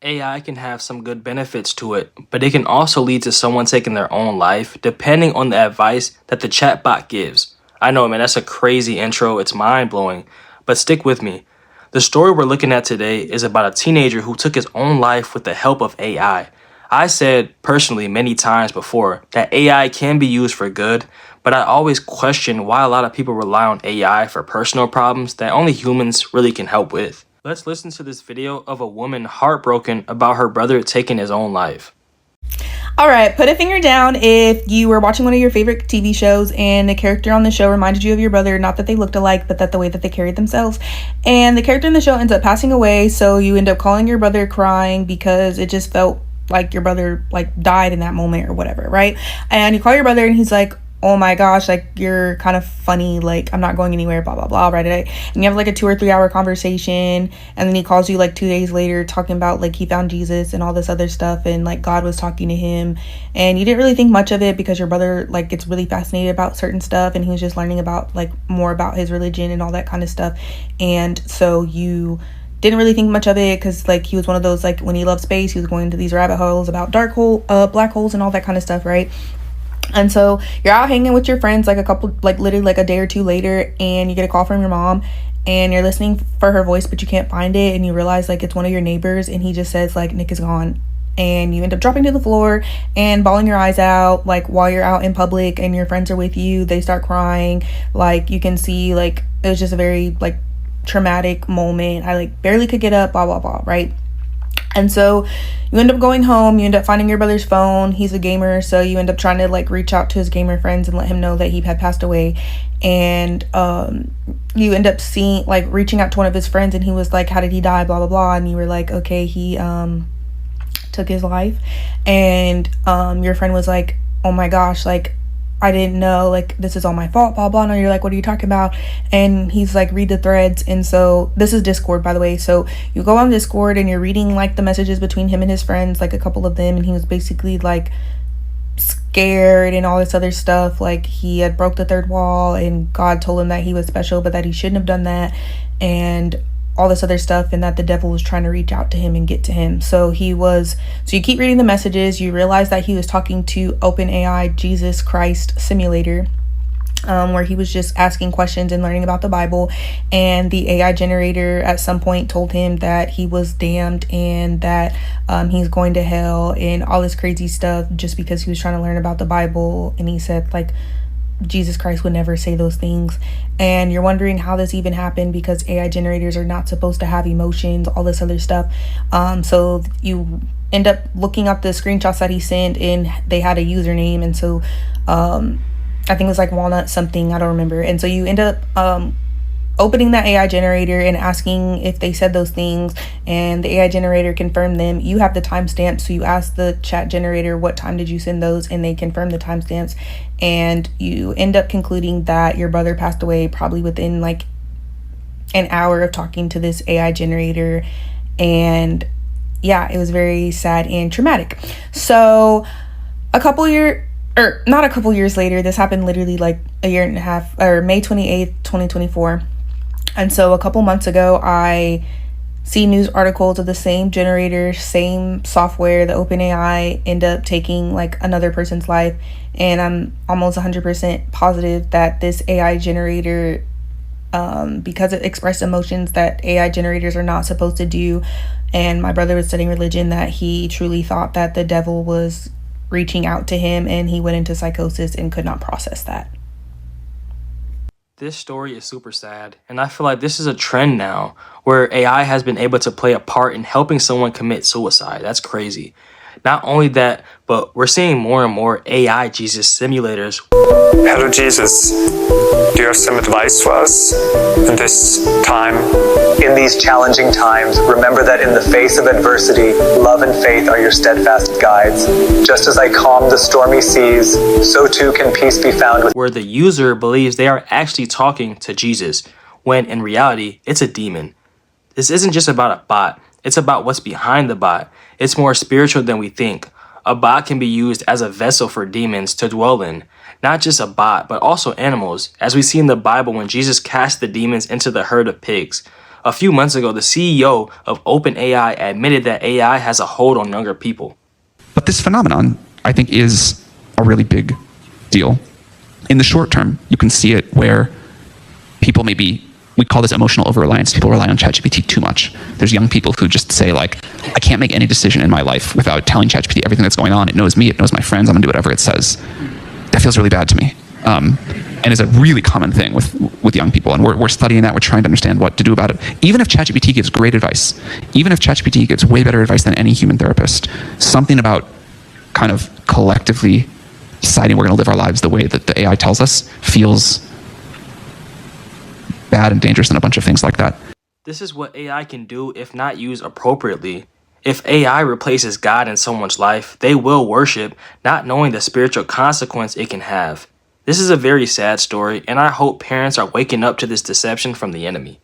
AI can have some good benefits to it, but it can also lead to someone taking their own life depending on the advice that the chatbot gives. I know, man, that's a crazy intro. It's mind blowing, but stick with me. The story we're looking at today is about a teenager who took his own life with the help of AI. I said personally many times before that AI can be used for good, but I always question why a lot of people rely on AI for personal problems that only humans really can help with. Let's listen to this video of a woman heartbroken about her brother taking his own life. All right, put a finger down if you were watching one of your favorite TV shows and the character on the show reminded you of your brother, not that they looked alike, but that the way that they carried themselves. And the character in the show ends up passing away, so you end up calling your brother crying because it just felt like your brother died in that moment or whatever, right? And you call your brother and he's like, oh my gosh, you're kind of funny, I'm not going anywhere, blah blah blah, right? And you have a 2 or 3 hour conversation, and then he calls you 2 days later talking about he found Jesus and all this other stuff, and God was talking to him, and you didn't really think much of it because your brother gets really fascinated about certain stuff, and he was just learning about more about his religion and all that kind of stuff. And so you didn't really think much of it because he was one of those, when he loved space, he was going into these rabbit holes about black holes and all that kind of stuff, right? And so you're out hanging with your friends literally a day or two later, and you get a call from your mom, and you're listening for her voice, but you can't find it, and you realize it's one of your neighbors, and he just says Nick is gone. And you end up dropping to the floor and bawling your eyes out while you're out in public and your friends are with you. They start crying. You can see it was just a very traumatic moment. I barely could get up, blah blah blah, right? And so you end up going home, you end up finding your brother's phone. He's a gamer, so you end up trying to reach out to his gamer friends and let him know that he had passed away. And you end up seeing reaching out to one of his friends, and he was like, how did he die, blah blah blah. And you were like, okay, he took his life. And your friend was like, oh my gosh, I didn't know, this is all my fault, blah blah. And you're like, what are you talking about? And he's like, read the threads. And so this is Discord, by the way. So you go on Discord and you're reading the messages between him and his friends, a couple of them, and he was basically scared and all this other stuff. He had broke the third wall, and God told him that he was special, but that he shouldn't have done that, and all this other stuff, and that the devil was trying to reach out to him and get to him. So you keep reading the messages, you realize that he was talking to OpenAI Jesus Christ Simulator, where he was just asking questions and learning about the Bible, and the AI generator at some point told him that he was damned and that he's going to hell and all this crazy stuff just because he was trying to learn about the Bible. And he said Jesus Christ would never say those things. And you're wondering how this even happened because AI generators are not supposed to have emotions, all this other stuff. So you end up looking up the screenshots that he sent, and they had a username. And so I think it was Walnut something, I don't remember. And so you end up opening that AI generator and asking if they said those things, and the AI generator confirmed them. You have the timestamp, so you ask the chat generator, what time did you send those, and they confirm the timestamps, and you end up concluding that your brother passed away probably within an hour of talking to this AI generator. And yeah, it was very sad and traumatic. So not a couple years later, this happened literally a year and a half, or May 28th, 2024. And so a couple months ago, I see news articles of the same generator, same software, the OpenAI, end up taking another person's life. And I'm almost 100% positive that this AI generator, because it expressed emotions that AI generators are not supposed to do, and my brother was studying religion, that he truly thought that the devil was reaching out to him, and he went into psychosis and could not process that. This story is super sad, and I feel this is a trend now where AI has been able to play a part in helping someone commit suicide. That's crazy. Not only that, but we're seeing more and more AI Jesus simulators. Hello Jesus, do you have some advice for us in this time? In these challenging times, remember that in the face of adversity, love and faith are your steadfast guides. Just as I calm the stormy seas, so too can peace be found with. Where the user believes they are actually talking to Jesus, when in reality, it's a demon. This isn't just about a bot. It's about what's behind the bot. It's more spiritual than we think. A bot can be used as a vessel for demons to dwell in. Not just a bot, but also animals, as we see in the Bible when Jesus cast the demons into the herd of pigs. A few months ago, the CEO of OpenAI admitted that AI has a hold on younger people. But this phenomenon, I think, is a really big deal. In the short term, you can see it where people maybe, we call this emotional over-reliance. People rely on ChatGPT too much. There's young people who just say, like, I can't make any decision in my life without telling ChatGPT everything that's going on. It knows me, it knows my friends, I'm gonna do whatever it says. That feels really bad to me. And is a really common thing with young people. And we're studying that, we're trying to understand what to do about it. Even if ChatGPT gives great advice, even if ChatGPT gives way better advice than any human therapist, something about kind of collectively deciding we're gonna live our lives the way that the AI tells us feels bad and dangerous and a bunch of things like that. This is what AI can do if not used appropriately. If AI replaces God in someone's life, they will worship, not knowing the spiritual consequence it can have. This is a very sad story, and I hope parents are waking up to this deception from the enemy.